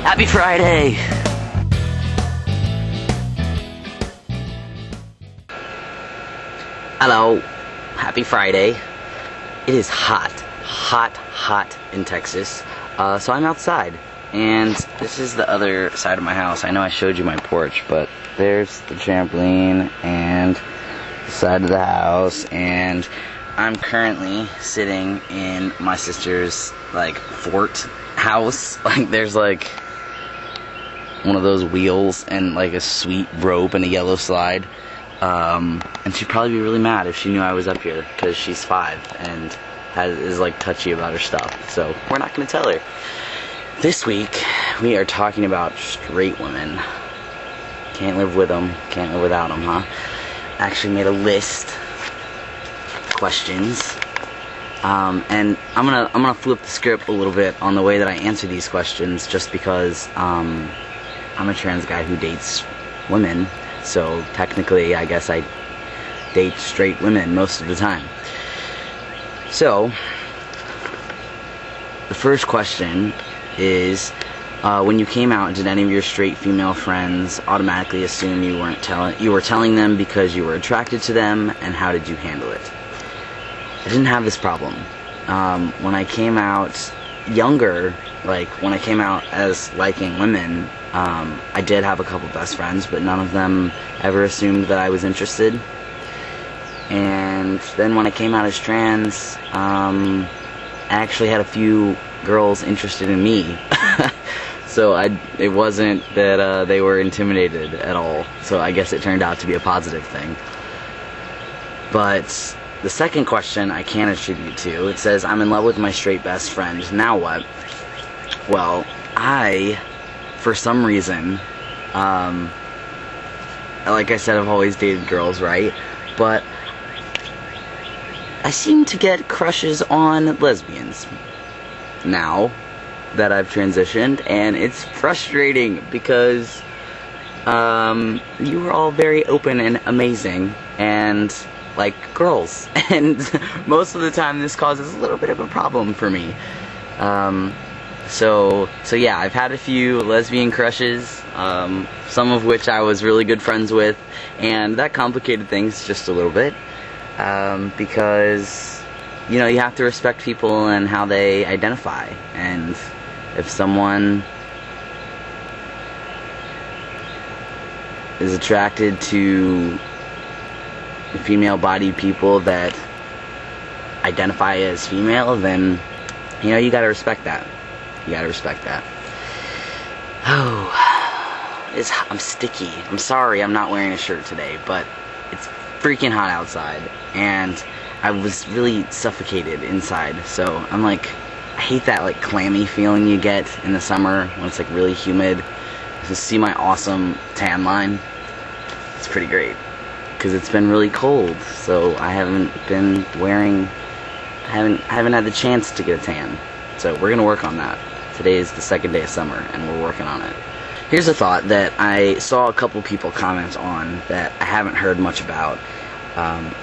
Happy Friday! Hello. Happy Friday. It is hot in Texas. So I'm outside. And this is the other side of my house. I know I showed you my porch, but there's the trampoline and the side of the house. And I'm currently sitting in my sister's, fort house. There's, one of those wheels and, a sweet rope and a yellow slide. And she'd probably be really mad if she knew I was up here, because she's 5 and is, touchy about her stuff. So, we're not going to tell her. This week, we are talking about straight women. Can't live with them, can't live without them, huh? Actually made a list of questions. And I'm gonna flip the script a little bit on the way that I answer these questions, just because I'm a trans guy who dates women, so technically I guess I date straight women most of the time. So the first question is, when you came out, did any of your straight female friends automatically assume you were telling them because you were attracted to them, and how did you handle it? I didn't have this problem. When I came out younger, when I came out as liking women, I did have a couple best friends, but none of them ever assumed that I was interested. And then when I came out as trans, I actually had a few girls interested in me. So it wasn't that they were intimidated at all. So I guess it turned out to be a positive thing. But the second question I can attribute to, it says, I'm in love with my straight best friend. Now what? Well, for some reason, like I said, I've always dated girls, right? But I seem to get crushes on lesbians now that I've transitioned, and it's frustrating because you were all very open and amazing and like girls, and most of the time this causes a little bit of a problem for me. So yeah, I've had a few lesbian crushes, some of which I was really good friends with, and that complicated things just a little bit, because you have to respect people and how they identify. And if someone is attracted to female-bodied people that identify as female, then you gotta respect that. You gotta respect that. Oh, I'm sticky. I'm sorry I'm not wearing a shirt today, but it's freaking hot outside, and I was really suffocated inside. So I'm I hate that clammy feeling you get in the summer when it's really humid. To see my awesome tan line, it's pretty great, because it's been really cold, so I haven't been wearing, I haven't had the chance to get a tan. So we're gonna work on that. Today is the second day of summer, and we're working on it. Here's a thought that I saw a couple people comment on that I haven't heard much about,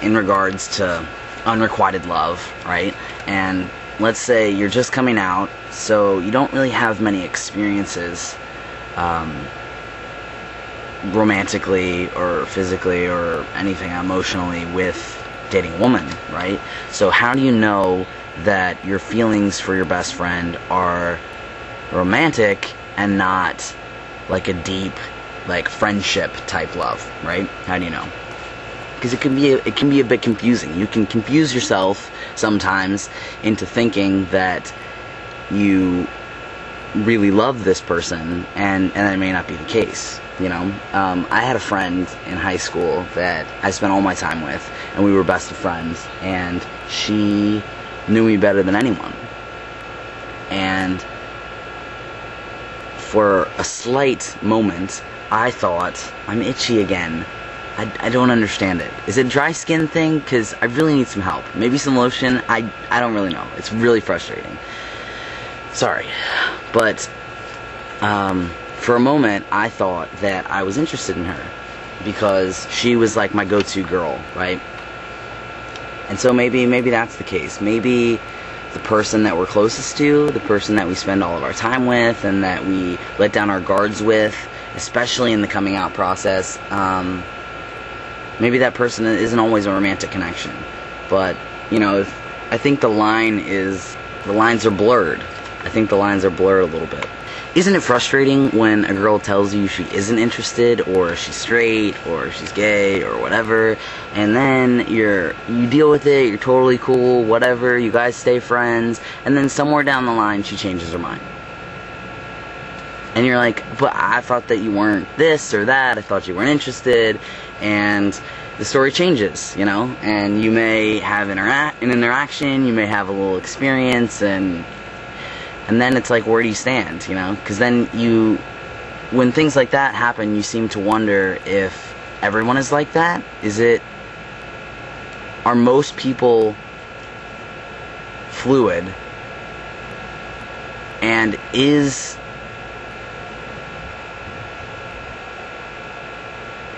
in regards to unrequited love, right? And let's say you're just coming out, so you don't really have many experiences, romantically or physically or anything emotionally with dating a woman, right? So how do you know that your feelings for your best friend are romantic and not a deep friendship type love, right? How do you know? Because it can be a bit confusing. You can confuse yourself sometimes into thinking that you really love this person, and that may not be the case. I had a friend in high school that I spent all my time with, and we were best of friends, and she knew me better than anyone. And for a slight moment, I thought, I'm itchy again. I don't understand it. Is it a dry skin thing? Because I really need some help. Maybe some lotion? I don't really know. It's really frustrating. Sorry. But for a moment, I thought that I was interested in her, because she was my go-to girl, right? And so maybe that's the case. Maybe the person that we're closest to, the person that we spend all of our time with, and that we let down our guards with, especially in the coming out process. Maybe that person isn't always a romantic connection, but, you know, I think the lines are blurred. I think the lines are blurred a little bit. Isn't it frustrating when a girl tells you she isn't interested, or she's straight, or she's gay, or whatever, and then you deal with it, you're totally cool, whatever, you guys stay friends, and then somewhere down the line she changes her mind. And you're like, but I thought that you weren't this or that, I thought you weren't interested, and the story changes, you know, and you may have an interaction, you may have a little experience, and then it's like, where do you stand, you know? Because then when things like that happen, you seem to wonder if everyone is like that. Are most people fluid? And is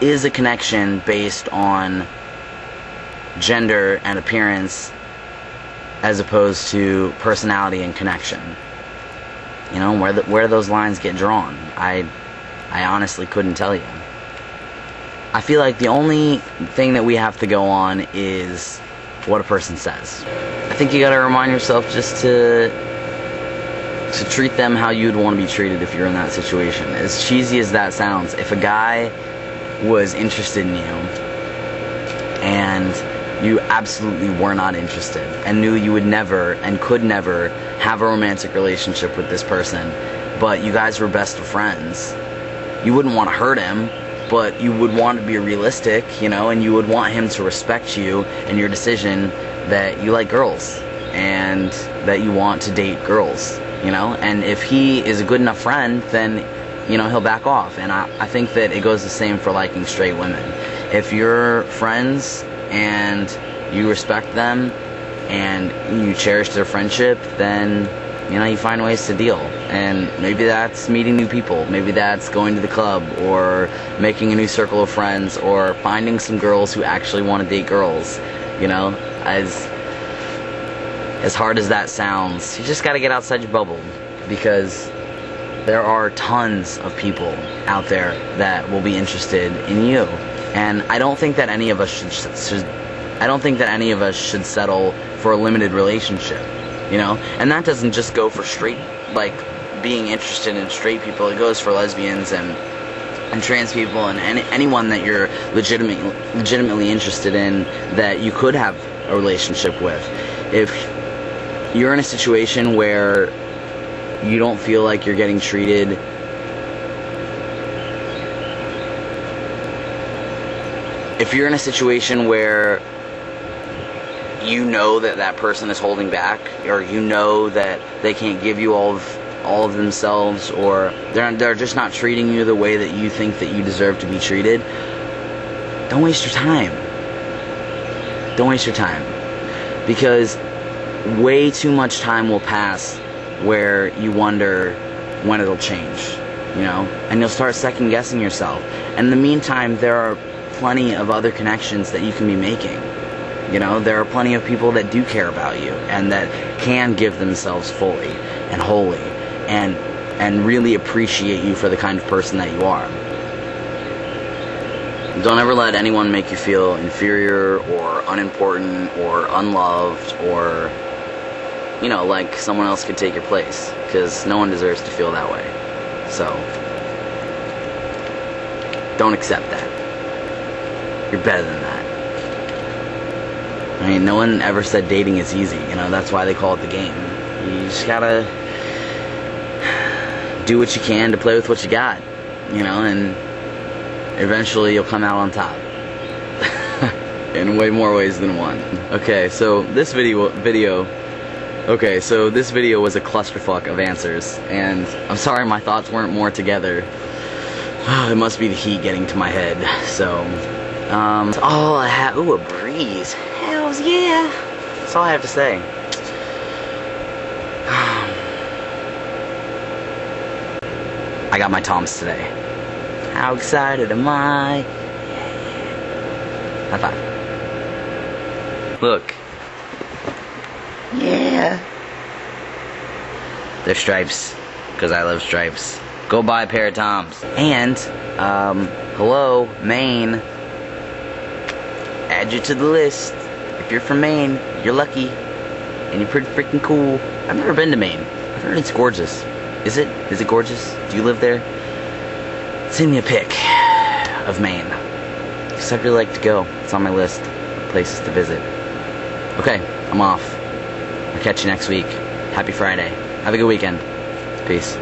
a connection based on gender and appearance as opposed to personality and connection? You know, where those lines get drawn, I honestly couldn't tell you. I feel like the only thing that we have to go on is what a person says. I think you gotta remind yourself just to treat them how you'd want to be treated if you're in that situation. As cheesy as that sounds, if a guy was interested in you and you absolutely were not interested and knew you would never and could never have a romantic relationship with this person, but you guys were best of friends, you wouldn't want to hurt him, but you would want to be realistic, you know, and you would want him to respect you and your decision that you like girls and that you want to date girls, you know. And if he is a good enough friend, then, you know, he'll back off. And I think that it goes the same for liking straight women. If you're friends and you respect them and you cherish their friendship, then, you know, you find ways to deal. And maybe that's meeting new people, maybe that's going to the club, or making a new circle of friends, or finding some girls who actually want to date girls. You know, as hard as that sounds, you just got to get outside your bubble, because there are tons of people out there that will be interested in you. And I don't think that any of us should settle for a limited relationship, you know. And that doesn't just go for straight, like being interested in straight people. It goes for lesbians and trans people and anyone that you're legitimately interested in that you could have a relationship with. If you're in a situation where you don't feel like you're getting treated if you're in a situation where you know that that person is holding back, or you know that they can't give you all of themselves, or they're just not treating you the way that you think that you deserve to be treated, don't waste your time. Don't waste your time. Because way too much time will pass where you wonder when it'll change, you know? And you'll start second guessing yourself. And in the meantime, there are plenty of other connections that you can be making. You know, there are plenty of people that do care about you and that can give themselves fully and wholly and really appreciate you for the kind of person that you are. Don't ever let anyone make you feel inferior or unimportant or unloved, or, you know, like someone else could take your place, because no one deserves to feel that way. So don't accept that. You're better than that. I mean, no one ever said dating is easy, you know, that's why they call it the game. You just gotta do what you can to play with what you got, you know, and eventually you'll come out on top. In way more ways than one. Okay, so this video was a clusterfuck of answers, and I'm sorry my thoughts weren't more together. It must be the heat getting to my head. So, all I have, ooh, a breeze. Hells yeah. That's all I have to say. I got my Toms today. How excited am I? Yeah. High five. Look. Yeah. They're stripes, because I love stripes. Go buy a pair of Toms. And, hello, Maine. Add you to the list. If you're from Maine, you're lucky. And you're pretty freaking cool. I've never been to Maine. I've heard it's gorgeous. Is it? Is it gorgeous? Do you live there? Send me a pic of Maine. Because I'd really like to go. It's on my list of places to visit. Okay, I'm off. I'll catch you next week. Happy Friday. Have a good weekend. Peace.